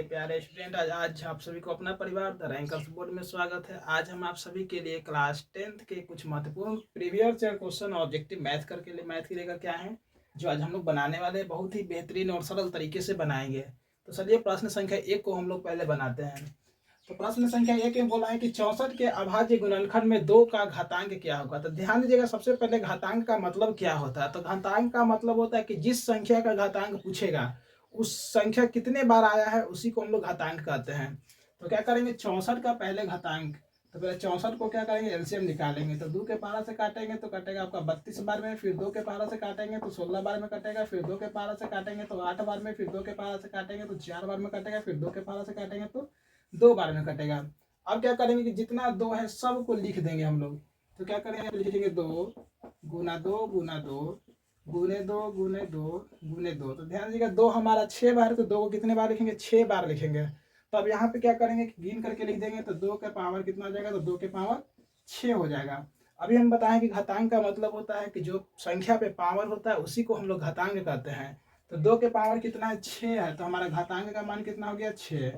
प्यारे स्टूडेंट, आज आप सभी को अपना परिवार द रैंकर्स बोर्ड में स्वागत है। आज हम आप सभी के लिए क्लास 10th के कुछ महत्वपूर्ण previous year question objective math के लेकर के आए हैं, जो आज हम लोग बनाने वाले बहुत ही बेहतरीन और सरल तरीके से बनाएंगे। तो चलिए प्रश्न संख्या 1 को हम लोग पहले बनाते हैं। तो प्रश्न संख्या 1 में बोला है कि 64 के अभाज्य गुणनखंड में 2 का घातांक क्या होगा। तो ध्यान दीजिएगा, सबसे पहले घातांक का मतलब क्या होता है। तो घातांक का मतलब होता है कि जिस संख्या का घातांक पूछेगा उस संख्या कितने बार आया है उसी को हम लोग घातांक कहते हैं। तो क्या करेंगे, 64 का पहले घातांक, तो पहले 64 को क्या करेंगे, एलसीएम निकालेंगे। तो 2 के पारा से काटेंगे तो कटेगा आपका 32 बार में, फिर 2 के पारा से काटेंगे तो 16 बार में कटेगा, फिर 2 के पारा से काटेंगे तो 8 बार में, फिर 2 के पारा से काटेंगे तो 4 बार में कटेगा, फिर 2 के पारा से काटेंगे तो 2 बार में कटेगा। अब क्या करेंगे कि जितना 2 है सबको लिख देंगे हम लोग। तो क्या करेंगे, लिखेंगे 2 गुना 2 गुना 2 गुने 2 गुने 2 गुने 2। तो ध्यान दीजिएगा 2 हमारा 6 बार है, तो 2 को कितने बार लिखेंगे, 6 बार लिखेंगे। तो अब यहाँ पे क्या करेंगे, गिन करके लिख देंगे। तो 2 के पावर कितना हो जाएगा, तो 2 के पावर 6 हो जाएगा। अभी हम बताएं कि घातांक का मतलब होता है कि जो संख्या पे पावर होता है उसी को हम लोग घातांक कहते हैं। तो 2 के पावर कितना है, 6 है, तो हमारा घातांक का मान कितना हो गया, 6।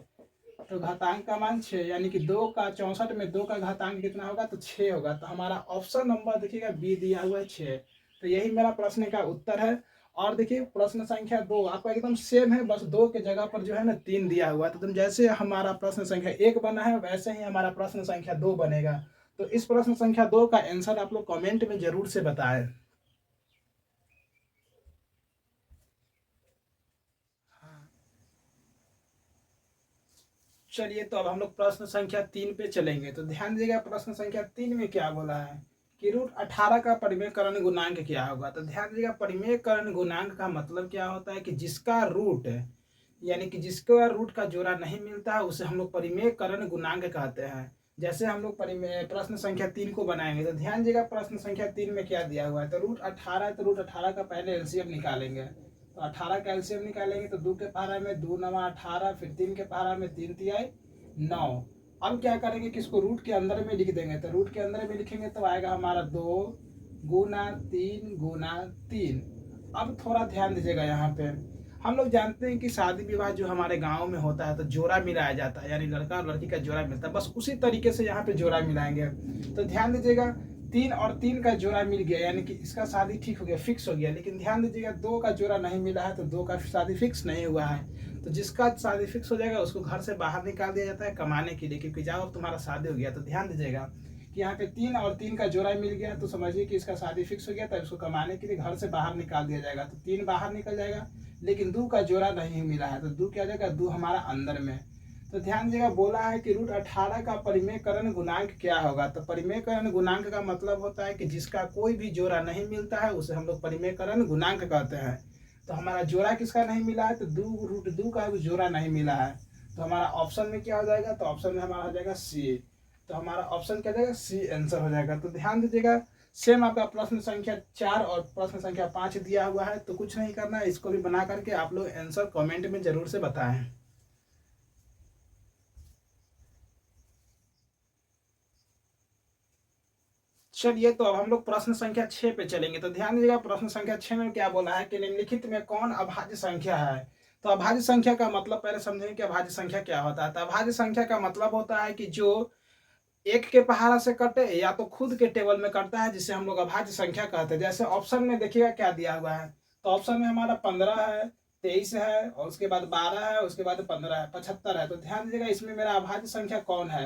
तो घातांक का मान 6, यानी कि 2 का 64 में 2 का घातांक कितना होगा, तो 6 होगा। तो हमारा ऑप्शन नंबर देखिएगा बी दिया हुआ है 6। तो यही मेरा प्रश्न का उत्तर है। और देखिए प्रश्न संख्या 2 आपका एकदम सेम है, बस 2 के जगह पर जो है ना 3 दिया हुआ है। तो तुम जैसे हमारा प्रश्न संख्या 1 बना है वैसे ही हमारा प्रश्न संख्या 2 बनेगा। तो इस प्रश्न संख्या 2 का आंसर आप लोग कमेंट में जरूर से बताएं। चलिए, तो अब हम लोग प्रश्न संख्या 3 पे चलेंगे। तो ध्यान दीजिएगा प्रश्न संख्या 3 में क्या बोला है कि रूट 18 का परिमेयकरण गुणांक क्या होगा। तो ध्यान दीजिएगा परिमेयकरण गुणांक का मतलब क्या होता है कि जिसका रूट यानी कि जिसका रूट का जोड़ा नहीं मिलता है उसे हम लोग परिमेयकरण गुणांक कहते हैं। जैसे हम लोग प्रश्न संख्या 3 को बनाएंगे। तो ध्यान दीजिएगा प्रश्न संख्या 3 में क्या दिया हुआ है। तो रूट 18 है, तो रूट 18 का पहले एलसीएम निकालेंगे। तो 18 का एलसीएम निकालेंगे तो 2 के पारा में 2 नवा 18, फिर 3 के पारा में 3 तिहाई 9। अब क्या करेंगे कि इसको रूट के अंदर में लिख देंगे। तो रूट के अंदर में लिखेंगे तो आएगा हमारा 2 गुना 3 गुना 3। अब थोड़ा ध्यान दीजिएगा, यहाँ पे हम लोग जानते हैं कि शादी विवाह जो हमारे गांव में होता है तो जोड़ा मिलाया जाता है, यानी लड़का और लड़की का जोड़ा मिलता है। बस उसी तरीके से यहाँ पे जोड़ा मिलाएंगे। तो ध्यान दीजिएगा 3 और 3 का जोड़ा मिल गया, यानी कि इसका शादी ठीक हो गया, फिक्स हो गया। लेकिन ध्यान दीजिएगा 2 का जोड़ा नहीं मिला है, तो 2 का शादी फिक्स नहीं हुआ है। तो जिसका शादी फिक्स हो जाएगा उसको घर से बाहर निकाल दिया जाता है कमाने के लिए, क्योंकि जाओ तुम्हारा शादी हो गया। तो ध्यान दीजिएगा कि यहाँ पे 3 और 3 का जोड़ा मिल गया, तो समझिए कि इसका शादी फिक्स हो गया, तो इसको कमाने के लिए घर से बाहर निकाल दिया जाएगा। तो 3 बाहर निकल जाएगा, लेकिन 2 का जोड़ा नहीं मिला है, तो 2 क्या जाएगा, 2 हमारा अंदर में। तो ध्यान दीजिएगा बोला है कि रूट 18 का परिमेयकरण गुणांक क्या होगा। तो परिमेयकरण गुणांक का मतलब होता है कि जिसका कोई भी जोड़ा नहीं मिलता है उसे हम लोग परिमेयकरण गुणांक कहते हैं। तो हमारा जोड़ा किसका नहीं मिला है, तो 2 रूट 2 का जोड़ा नहीं मिला है। तो हमारा ऑप्शन में क्या हो जाएगा, तो ऑप्शन में हमारा हो जाएगा सी। तो हमारा ऑप्शन क्या जाएगा, सी आंसर हो जाएगा। तो ध्यान दीजिएगा सेम आपका प्रश्न संख्या 4 और प्रश्न संख्या 5 दिया हुआ है। तो कुछ नहीं करना है, इसको भी बना करके आप लोग आंसर कमेंट में जरूर से बताएं। चलिए, तो अब हम लोग प्रश्न संख्या 6 पे चलेंगे। तो ध्यान दीजिएगा प्रश्न संख्या 6 में क्या बोला है कि निम्नलिखित में कौन अभाज्य संख्या है। तो अभाज्य संख्या का मतलब पहले समझेंगे कि अभाज्य संख्या क्या होता है। तो अभाज्य संख्या का मतलब होता है कि जो एक के पहाड़ा से कटे या तो खुद के टेबल में कटता है, जिसे हम लोग अभाज्य संख्या कहते हैं। जैसे ऑप्शन में देखिएगा क्या दिया हुआ है। तो ऑप्शन में हमारा 15 है, 23 है, और उसके बाद 12 है, उसके बाद 15 है, 75 है। तो ध्यान दीजिएगा इसमें मेरा अभाज्य संख्या कौन है।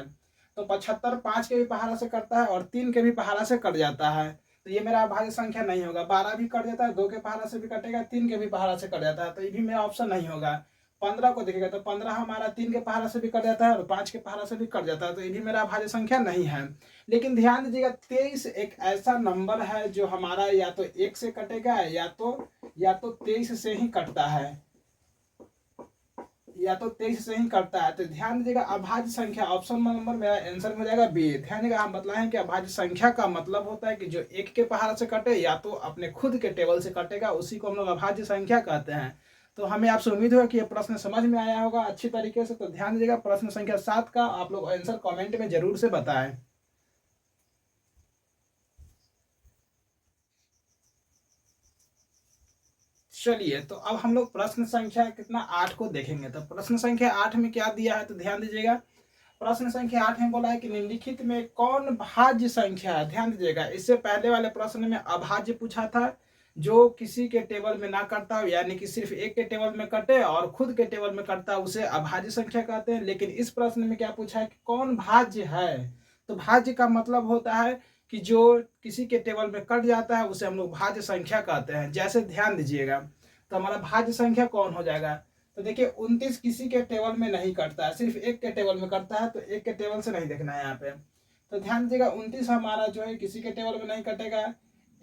तो 75 5 के भी पहाड़ा से कटता है और 3 के भी पहाड़ा से कट जाता है। तो ये मेरा अभाज्य संख्या नहीं होगा। 12 भी कट जाता है, 2 के पहाड़ा से भी कटेगा, 3 के भी पहाड़ा से कट जाता है, तो ये भी मेरा ऑप्शन नहीं होगा। 15 को देखिएगा तो 15 हमारा 3 के पहाड़ा से भी कट जाता है और 5 के पहाड़ा से भी कट जाता है, तो ये भी मेरा अभाज्य संख्या नहीं है। लेकिन ध्यान दीजिएगा 23 एक ऐसा नंबर है जो हमारा या तो 1 से कटेगा या तो 23 से ही कटता है, या तो 23 से ही कटता है। तो ध्यान दीजिएगा अभाज्य संख्या ऑप्शन नंबर मेरा आंसर में जाएगा बी। ध्यान दीजिएगा हम बताएं कि अभाज्य संख्या का मतलब होता है कि जो एक के पहाड़ा से कटे या तो अपने खुद के टेबल से कटेगा, उसी को हम लोग अभाज्य संख्या कहते हैं। तो हमें आपसे उम्मीद होगा कि यह प्रश्न समझ में आया होगा अच्छी तरीके से। तो ध्यान दीजिएगा प्रश्न संख्या 7 का आप लोग आंसर कमेंट में जरूर से बताएं। चलिए तो अब हम लोग प्रश्न संख्या कितना 8 को देखेंगे। तो प्रश्न संख्या 8 में क्या दिया है तो ध्यान दीजिएगा। प्रश्न संख्या 8 में बोला है कि निम्नलिखित में कौन भाज्य संख्या है। ध्यान दीजिएगा, इससे पहले वाले प्रश्न में अभाज्य पूछा था, जो किसी के टेबल में ना कटता हो, यानी कि सिर्फ एक के टेबल में कटे और खुद के टेबल में कटता, उसे अभाज्य संख्या कहते हैं। लेकिन इस प्रश्न में क्या पूछा है कि कौन भाज्य है। तो भाज्य का मतलब होता है कि जो किसी के टेबल में कट जाता है उसे हम लोग भाज्य संख्या कहते हैं। जैसे ध्यान दीजिएगा, तो हमारा भाज्य संख्या कौन हो जाएगा। तो देखिए 29 किसी के टेबल में नहीं कटता है, सिर्फ एक के टेबल में कटता है, तो एक के टेबल से नहीं देखना है यहाँ पे। तो ध्यान दीजिएगा 29 हमारा जो है किसी के टेबल में नहीं कटेगा,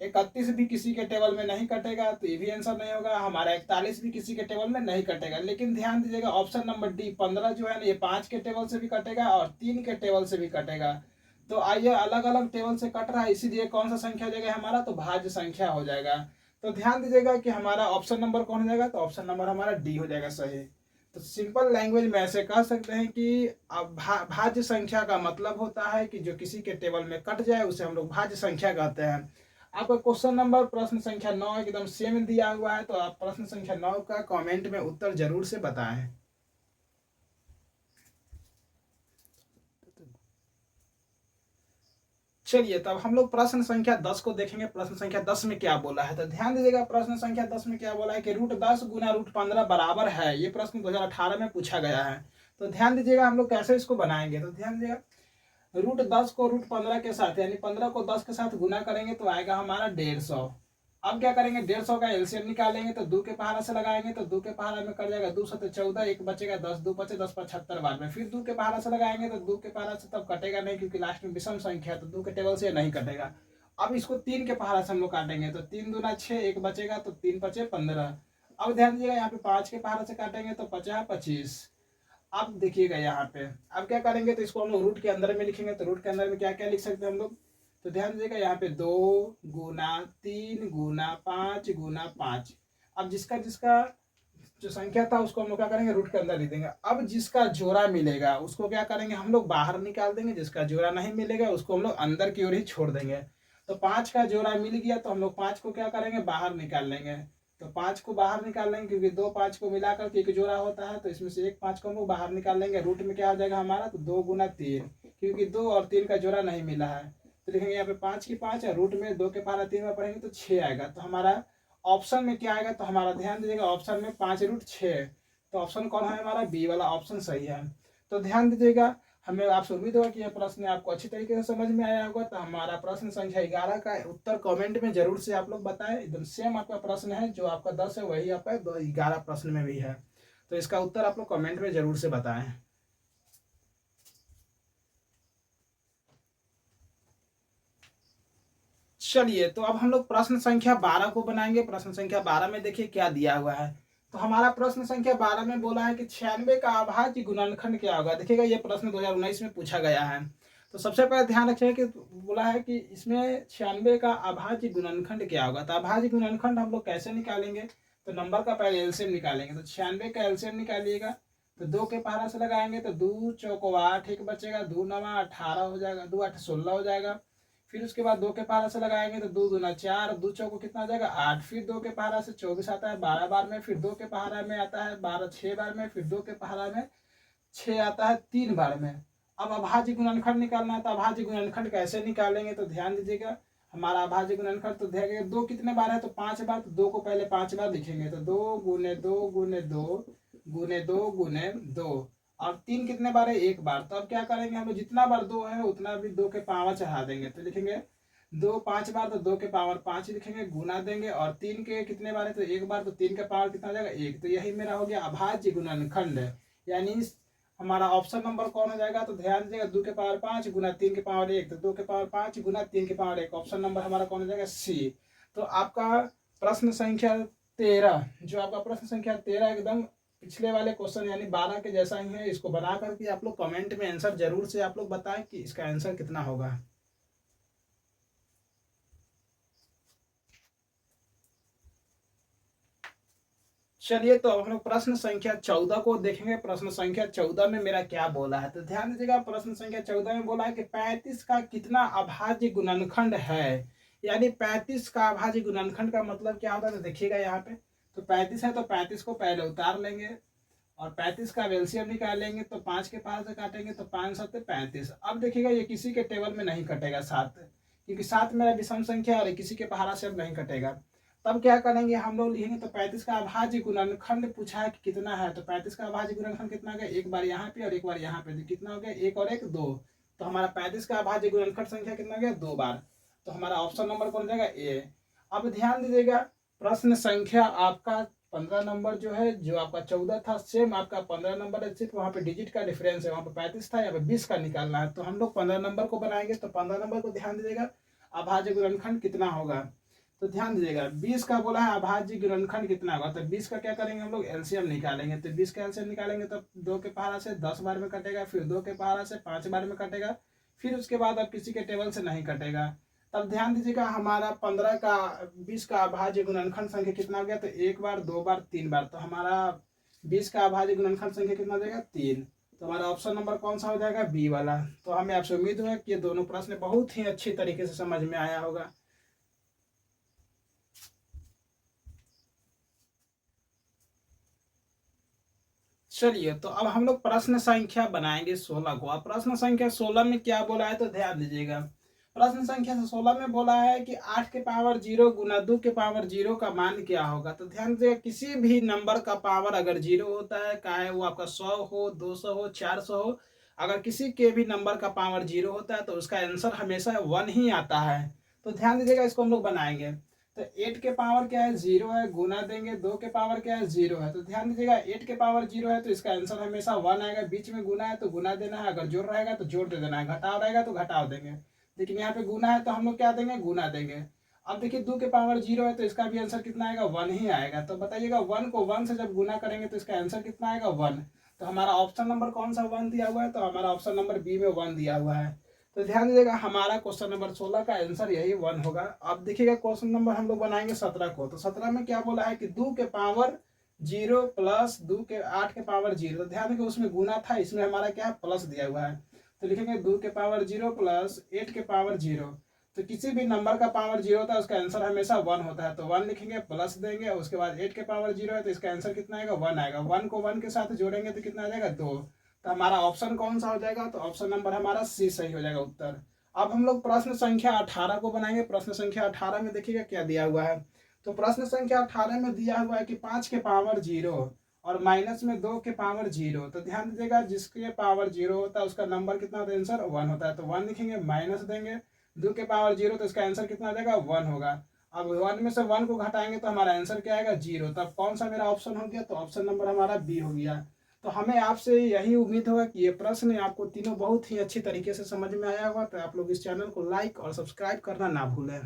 31 भी किसी के टेबल में नहीं कटेगा, तो ये भी आंसर नहीं होगा। हमारा 41 भी किसी के टेबल में नहीं कटेगा। लेकिन ध्यान दीजिएगा ऑप्शन नंबर डी 15 जो है ना, ये 5 के टेबल से भी कटेगा और 3 के टेबल से भी कटेगा। तो आइए अलग अलग टेबल से कट रहा है, इसीलिए कौन सा संख्या हो जाएगा हमारा, तो भाज्य संख्या हो जाएगा। तो ध्यान दीजिएगा कि हमारा ऑप्शन नंबर कौन हो जाएगा, तो ऑप्शन नंबर हमारा डी हो जाएगा सही। तो सिंपल लैंग्वेज में ऐसे कह सकते हैं कि अब भाज्य संख्या का मतलब होता है कि जो किसी के टेबल में कट जाए उसे हम लोग भाज्य संख्या कहते हैं। आपका क्वेश्चन नंबर प्रश्न संख्या 9 एकदम सेम दिया हुआ है, तो आप प्रश्न संख्या 9 का कमेंट में उत्तर जरूर से बताएं। चलिए तब हम लोग प्रश्न संख्या 10 को देखेंगे। प्रश्न संख्या 10 में क्या बोला है, तो ध्यान दीजिएगा प्रश्न संख्या 10 में क्या बोला है कि √10 गुना √15 बराबर है। ये प्रश्न 2018 में पूछा गया है। तो ध्यान दीजिएगा हम लोग कैसे इसको बनाएंगे। तो ध्यान दीजिएगा √10 को √15 के साथ, यानी 15 को 10 के साथ गुना करेंगे तो आएगा हमारा 150। अब क्या करेंगे, 150 का एलसीएम निकालेंगे, तो 2 के पहाड़ा से लगाएंगे, तो 2 के पहाड़ा में कर जाएगा 2 7 14, एक बचेगा 10, 2 बचे 10 75 बार में। फिर 2 के पहाड़ा से लगाएंगे, तो 2 के पहाड़ा से तब कटेगा नहीं, क्योंकि लास्ट में विषम संख्या है, तो 2 के टेबल से नहीं कटेगा। अब इसको 3 के पहाड़ा से हम लोग काटेंगे, तो 3 दूना 6, एक बचेगा, तो 3 बचे 15। अब ध्यान दीजिएगा यहाँ पे 5 के पहाड़ा से काटेंगे, तो 50 25। अब देखिएगा यहाँ पे अब क्या करेंगे, तो इसको हम लोग रूट के अंदर में लिखेंगे। तो रूट के अंदर में क्या क्या लिख सकते हैं हम लोग, तो ध्यान दीजिएगा यहाँ पे 2 गुना 3 गुना 5 गुना 5। अब जिसका जिसका जो संख्या था उसको हम लोग क्या करेंगे, रूट के अंदर लिख देंगे। अब जिसका जोड़ा मिलेगा उसको क्या करेंगे, हम लोग बाहर निकाल देंगे। जिसका जोड़ा नहीं मिलेगा उसको हम लोग अंदर की ओर ही छोड़ देंगे। तो 5 का जोड़ा मिल गया, तो हम लोग 5 को क्या करेंगे, बाहर निकाल लेंगे। तो 5 को बाहर निकाल लेंगे, क्योंकि 2 5 को मिलाकर के एक जोड़ा होता है, तो इसमें से एक 5 को हम लोग बाहर निकाल लेंगे। रूट में क्या हो जाएगा हमारा, तो 2 गुना 3, क्योंकि 2 और 3 का जोड़ा नहीं मिला है। तो लिखेंगे यहाँ पे 5 की 5 है, रूट में 2 के पहाड़ा 3 में पढ़ेंगे तो 6 आएगा। तो हमारा ऑप्शन में क्या आएगा, तो हमारा ध्यान दीजिएगा ऑप्शन में 5√6। तो ऑप्शन कौन है हमारा, बी वाला ऑप्शन सही है। तो ध्यान दीजिएगा, हमें आपसे उम्मीद होगा कि यह प्रश्न आपको अच्छी तरीके से समझ में आया होगा। तो हमारा प्रश्न संख्या 11 का उत्तर कमेंट में जरूर से आप लोग बताएं। एकदम सेम आपका प्रश्न है, जो आपका 10 है वही आपका 11 प्रश्न में भी है। तो इसका उत्तर आप लोग कमेंट में जरूर से बताएं। चलिए तो अब हम लोग प्रश्न संख्या 12 को बनाएंगे। प्रश्न संख्या 12 में देखिए क्या दिया हुआ है। तो हमारा प्रश्न संख्या 12 में बोला है कि 96 का अभाज्य गुणनखंड क्या होगा। देखिएगा ये प्रश्न 2019 में पूछा गया है। तो सबसे पहले ध्यान रखिए कि बोला है कि इसमें 96 का अभाज्य गुणनखंड क्या होगा। तो अभाज्य गुणनखंड हम लोग कैसे निकालेंगे, तो नंबर का पहले एलसीएम निकालेंगे। तो 96 का एलसीएम निकालिएगा, तो 2 के पहाड़ा से लगाएंगे, तो 2 चौको 8, एक बचेगा, 2 9 18 हो जाएगा, 2 8 16 हो जाएगा। फिर उसके बाद 2 के पहाड़ा से लगाएंगे, तो 2 दूना 4, 2 चौको कितना हो जाएगा 8। फिर 2 के पहाड़ा से 24 आता है 12 बार में। फिर 2 के पहाड़ा में आता है 12 6 बार में। फिर 2 के पहाड़ा में 6 आता है 3 बार में। अब अभाज्य गुणनखंड निकालना है। तो अभाज्य गुणनखंड कैसे निकालेंगे, तो ध्यान दीजिएगा हमारा अभाज्य गुणनखंड, तो ध्यान 2 कितने बार है, तो 5 बार। तो 2 को पहले 5 बार लिखेंगे, तो 2 गुने 2 गुने 2 गुने 2 गुने 2। और 3 कितने बार है, 1 बार। तो अब क्या करेंगे हम लोग, जितना बार 2 है उतना भी 2 के पावर चढ़ा देंगे। तो लिखेंगे 2 5 बार, तो 2 के पावर 5 लिखेंगे, गुना देंगे। और 3 के कितने बार है, तो 1 बार। तो 3 का पावर कितना हो जाएगा 1। तो यही मेरा हो गया अभाज्य गुणनखंड। यानी हमारा ऑप्शन नंबर कौन हो जाएगा, तो ध्यान दीजिएगा 2 के पावर 5 गुना 3 के पावर 1। तो 2 के पावर 5 गुना 3 के पावर 1, ऑप्शन नंबर हमारा कौन हो जाएगा, सी। तो आपका प्रश्न संख्या 13, जो आपका प्रश्न संख्या 13 एकदम पिछले वाले क्वेश्चन यानी 12 के जैसा ही है। इसको बना करके आप लोग कमेंट में आंसर जरूर से आप लोग बताएं कि इसका आंसर कितना होगा। चलिए तो अब हम लोग प्रश्न संख्या 14 को देखेंगे। प्रश्न संख्या 14 में मेरा क्या बोला है, तो ध्यान दीजिएगा प्रश्न संख्या 14 में बोला है कि 35 का कितना अभाज्य गुणनखंड है। यानी 35 का अभाज्य गुणनखंड का मतलब क्या होता है, तो देखिएगा यहाँ पे तो 35 है तो 35 को पहले उतार लेंगे और 35 का एलसीएम निकालेंगे तो 5 के पास से काटेंगे तो 5 7 35। अब देखिएगा ये किसी के टेबल में नहीं कटेगा 7, क्योंकि 7 मेरा विषम संख्या और किसी के पहाड़ा से अब नहीं कटेगा। तब क्या करेंगे हम लोग लिखेंगे तो 35 का अभाज्य गुणनखंड पूछा है कि कितना है, तो 35 का अभाज्य गुणनखंड कितना हो गया, एक बार यहाँ पे और एक बार यहाँ पे, तो कितना हो गया, एक और एक दो। तो हमारा 35 का अभाज्य गुणनखंड संख्या कितना हो गया, 2 बार। तो हमारा ऑप्शन नंबर कौन जाएगा, ए। अब ध्यान दीजिएगा प्रश्न संख्या आपका 15 नंबर जो है, जो आपका 14 था सेम आपका 15 नंबर है, सिर्फ वहाँ पे डिजिट का डिफरेंस है, वहाँ पे 35 था, यहाँ पे 20 का निकालना है। तो हम लोग 15 नंबर को बनाएंगे, तो 15 नंबर को ध्यान दीजिएगा अभाज्य गुणनखंड कितना होगा। तो ध्यान दीजिएगा 20 का बोला है अभाज्य गुणनखंड कितना होगा, तो 20 का क्या करेंगे हम लोग एलसीएम निकालेंगे। तो 20 का एलसीएम निकालेंगे तो 2 के पहाड़ा से 10 बार में कटेगा, फिर 2 के पहाड़ा से 5 बार में कटेगा, फिर उसके बाद अब किसी के टेबल से नहीं कटेगा। तब ध्यान दीजिएगा हमारा 15 का 20 का अभाज्य गुणनखंड संख्या कितना हो गया, तो 1 बार 2 बार 3 बार। तो हमारा 20 का अभाज्य गुणनखंड संख्या कितना हो जाएगा, 3। तो हमारा ऑप्शन नंबर कौन सा हो जाएगा, बी वाला। तो हमें आपसे उम्मीद है कि ये दोनों प्रश्न बहुत ही अच्छी तरीके से समझ में आया होगा। चलिए तो अब हम लोग प्रश्न संख्या बनाएंगे 16 को। अब प्रश्न संख्या 16 में क्या बोला है तो ध्यान दीजिएगा। प्रश्न संख्या 16 में बोला है कि 8 के पावर 0 गुना 2 के पावर 0 का मान क्या होगा। तो ध्यान दीजिएगा किसी भी नंबर का पावर अगर 0 होता है, चाहे वो आपका 100 हो, 200 हो, 400 हो, अगर किसी के भी नंबर का पावर 0 होता है तो उसका आंसर हमेशा 1 ही आता है। तो ध्यान दीजिएगा इसको हम लोग बनाएंगे। तो 8 के पावर क्या है, 0 है, गुना देंगे, 2 के पावर क्या है, 0 है। तो ध्यान दीजिएगा 8 के पावर 0 है तो इसका आंसर हमेशा 1 आएगा। बीच में गुना है तो गुना देना है, अगर जोड़ रहेगा तो जोड़ दे देना है, घटाव रहेगा तो घटाव देंगे। लेकिन यहाँ पे गुना है तो हम लोग क्या देंगे, गुना देंगे। अब देखिए 2 के पावर 0 है तो इसका भी आंसर कितना आएगा, 1 ही आएगा। तो बताइएगा 1 को 1 से जब गुना करेंगे तो इसका आंसर कितना आएगा, 1। तो हमारा ऑप्शन नंबर कौन सा 1 दिया हुआ है, तो हमारा ऑप्शन नंबर बी में 1 दिया हुआ है। तो ध्यान दीजिएगा हमारा क्वेश्चन नंबर 16 का आंसर यही 1 होगा। अब देखिएगा क्वेश्चन नंबर हम लोग बनाएंगे 17 को। तो 17 में क्या बोला है कि 2 के पावर 0 प्लस 2 के 8 के पावर 0। तो ध्यान दीजिए उसमें गुना था, इसमें हमारा क्या है, प्लस दिया हुआ है। तो लिखेंगे 2 के पावर 0 प्लस 8 के पावर 0। तो किसी भी नंबर का पावर 0 होता है उसका आंसर हमेशा 1 होता है। तो 1 लिखेंगे, प्लस देंगे, उसके बाद 8 के पावर 0 है तो इसका आंसर कितना आएगा, 1 आएगा। 1 को 1 के साथ जोड़ेंगे तो कितना आ जाएगा, 2। तो हमारा ऑप्शन कौन सा हो जाएगा, तो ऑप्शन नंबर हमारा सी सही हो जाएगा उत्तर। अब हम लोग प्रश्न संख्या 18 को बनाएंगे। प्रश्न संख्या 18 में देखिएगा क्या दिया हुआ है। तो प्रश्न संख्या 18 में दिया हुआ है कि 5 के पावर 0 और माइनस में 2 के पावर 0। तो ध्यान दीजिएगा जिसके पावर 0 होता है उसका नंबर कितना होता है, आंसर 1 होता है। तो 1 लिखेंगे, माइनस देंगे, 2 के पावर 0 तो इसका आंसर कितना आ जाएगा, 1 होगा। अब 1 में से 1 को घटाएंगे तो हमारा आंसर क्या आएगा, 0। तब कौन सा मेरा ऑप्शन हो गया, तो ऑप्शन नंबर हमारा बी हो गया। तो हमें आपसे यही उम्मीद होगा कि ये प्रश्न आपको तीनों बहुत ही अच्छी तरीके से समझ में आया होगा। तो आप लोग इस चैनल को लाइक और सब्सक्राइब करना ना भूलें।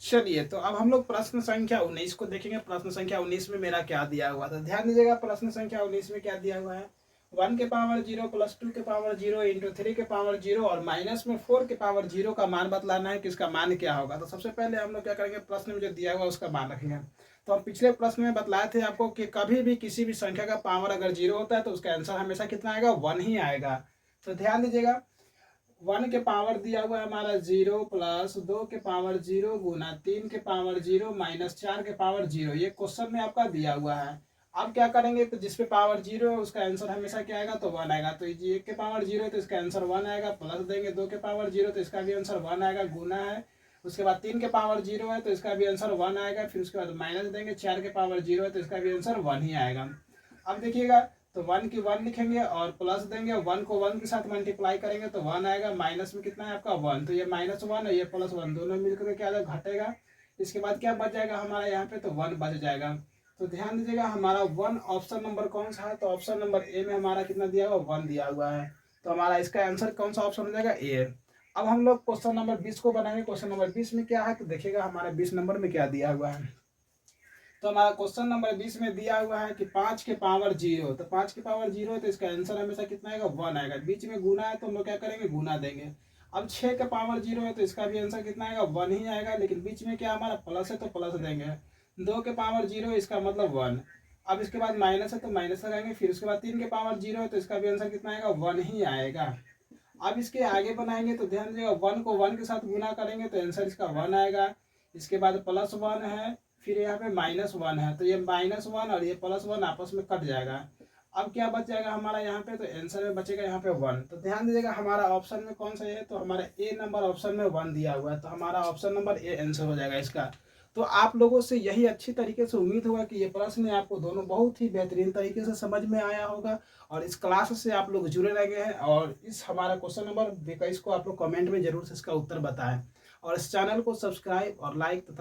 चलिए तो अब हम लोग प्रश्न संख्या 19 को देखेंगे। प्रश्न संख्या 19 में मेरा क्या दिया हुआ था, ध्यान दीजिएगा प्रश्न संख्या 19 में क्या दिया हुआ है। 1 के पावर 0 प्लस 2 के पावर 0 इंटू 3 के पावर 0 और माइनस में 4 के पावर 0 का मान बतलाना है कि इसका मान क्या होगा। तो सबसे पहले हम लोग क्या करेंगे, प्रश्न में जो दिया हुआ उसका मान रखेंगे। तो हम पिछले प्रश्न में बतलाए थे आपको कि कभी भी किसी भी संख्या का पावर अगर 0 होता है तो उसका आंसर हमेशा कितना आएगा, 1 ही आएगा। तो ध्यान दीजिएगा 1 के पावर दिया हुआ है हमारा 0 प्लस 2 के पावर 0 गुना 3 के पावर 0 माइनस 4 के पावर 0। ये क्वेश्चन में आपका दिया हुआ है। अब क्या करेंगे, तो जिसपे पावर 0 है उसका आंसर हमेशा क्या आएगा, तो 1 आएगा। तो 1 के पावर 0 है तो इसका आंसर 1 आएगा। प्लस देंगे 2 के पावर 0 तो इसका भी आंसर 1 आएगा, गुना है। उसके बाद 3 के पावर 0 है तो इसका भी आंसर 1 आएगा। फिर उसके बाद माइनस देंगे, 4 के पावर 0 है तो इसका भी आंसर 1 ही आएगा। अब देखिएगा तो 1 की 1 लिखेंगे और प्लस देंगे, 1 को 1 के साथ मल्टीप्लाई करेंगे तो 1 आएगा। माइनस में कितना है आपका 1, तो ये -1 है, ये +1, दोनों मिलकर क्या आएगा, घटेगा। इसके बाद क्या बच जाएगा हमारा यहाँ पे, तो 1 बच जाएगा। तो ध्यान दीजिएगा हमारा 1 ऑप्शन नंबर कौन सा है, तो ऑप्शन नंबर ए में हमारा कितना दिया हुआ, 1 दिया हुआ है। तो हमारा इसका आंसर कौन सा ऑप्शन हो जाएगा, ए। अब हम लोग क्वेश्चन नंबर 20 को बनाएंगे। क्वेश्चन नंबर 20 में क्या है, तो देखिएगा हमारा 20 नंबर में क्या दिया हुआ है। तो हमारा क्वेश्चन नंबर 20 में दिया हुआ है कि 5 के पावर 0। तो 5 के पावर 0 है तो इसका आंसर हमेशा कितना आएगा, 1 आएगा। बीच में गुना है तो हम लोग क्या करेंगे, गुना देंगे। अब 6 के पावर 0 है तो इसका भी आंसर कितना आएगा, 1 ही आएगा। लेकिन बीच में क्या हमारा प्लस है तो प्लस देंगे। 2 के पावर 0 इसका मतलब 1। अब इसके बाद माइनस है तो माइनस लगाएंगे। फिर उसके बाद 3 के पावर 0 है तो इसका भी आंसर कितना आएगा, 1 ही आएगा। अब इसके आगे बनाएंगे तो ध्यान दीजिएगा 1 को 1 के साथ गुना करेंगे तो आंसर इसका 1 आएगा। इसके बाद +1 है, फिर यहाँ पे -1 है, तो ये -1 और ये +1 आपस में कट जाएगा। अब क्या बच जाएगा हमारा यहाँ पे, तो आंसर में बचेगा यहाँ पे 1। तो ध्यान दीजिएगा हमारा ऑप्शन में कौन सा है, तो हमारा ए नंबर ऑप्शन में 1 दिया हुआ है, तो हमारा ऑप्शन नंबर ए आंसर हो जाएगा इसका। तो आप लोगों से यही अच्छी तरीके से उम्मीद होगा कि ये प्रश्न आपको दोनों बहुत ही बेहतरीन तरीके से समझ में आया होगा और इस क्लास से आप लोग जुड़े रह गए हैं। और इस हमारा क्वेश्चन नंबर 21 को आप लोग कमेंट में जरूर से इसका उत्तर बताएं और इस चैनल को सब्सक्राइब और लाइक तथा